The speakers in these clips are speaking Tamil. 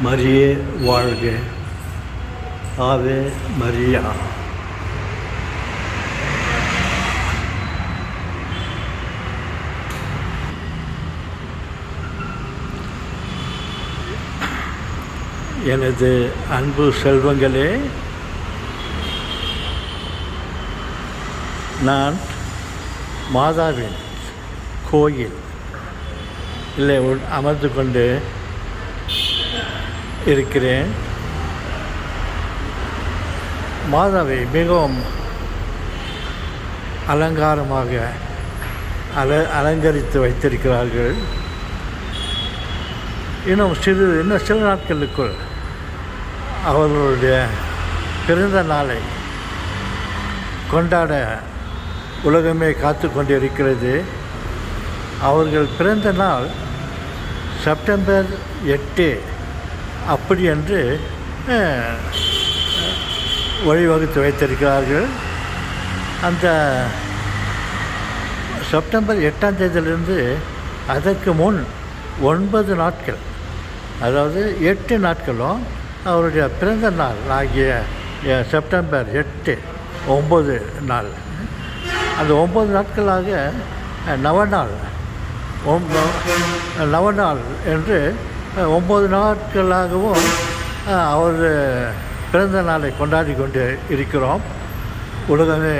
மரியே வாழ்க, ஆவே மரியா. எனது அன்பு செல்வங்களே, நான் மாதாவின் கோயில் இல்லை அமர்ந்து கொண்டு இருக்கிறேன். மாதாவை மிகவும் அலங்காரமாக அலங்கரித்து வைத்திருக்கிறார்கள். இன்னும் சில நாட்களுக்குள் அவர்களுடைய பிறந்த நாளை கொண்டாட உலகமே காத்து கொண்டிருக்கிறது. அவர்கள் பிறந்த நாள் செப்டம்பர் 8 அப்படி என்று வழிவகுத்து வைத்திருக்கிறார்கள். அந்த செப்டம்பர் 8ஆம் தேதியிலிருந்து அதற்கு முன் 9 நாட்கள், அதாவது 8 நாட்களும் அவருடைய பிறந்த நாள் ஆகிய செப்டம்பர் 8 9 நாள், அந்த 9 நாட்களாக நவநாள் என்று 9 நாட்களாகவும் அவர் பிறந்த நாளை கொண்டாடி கொண்டு இருக்கிறோம். உலகமே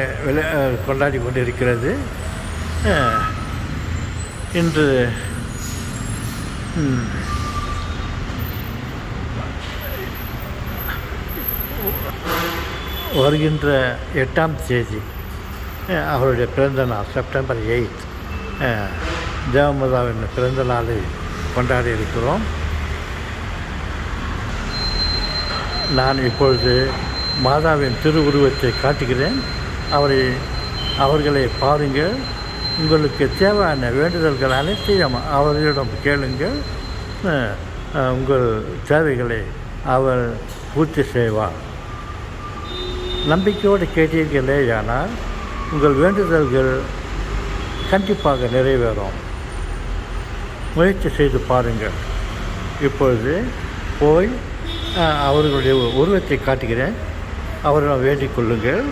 கொண்டாடி கொண்டு இருக்கிறது. இன்று வருகின்ற 8ஆம் தேதி அவருடைய பிறந்த நாள் செப்டம்பர் 8 தேவமாதாவின் பிறந்த நாளை கொண்டாடி இருக்கிறோம். நான் இப்பொழுது மாதாவின் திருவுருவத்தை காட்டுகிறேன். அவர்களை பாருங்கள். உங்களுக்கு தேவையான வேண்டுதல்கள் அனைத்தையும் அவர்களிடம் கேளுங்கள். உங்கள் தேவைகளை அவர் பூர்த்தி செய்வார். நம்பிக்கையோடு கேட்டீர்களேயானால் உங்கள் வேண்டுதல்கள் கண்டிப்பாக நிறைவேறும். முயற்சி செய்து பாருங்கள். இப்பொழுது போய் அவர்களுடைய உருவத்தை காட்டுகிறேன். அவரிடம் வேண்டிக் கொள்ளுங்கள்.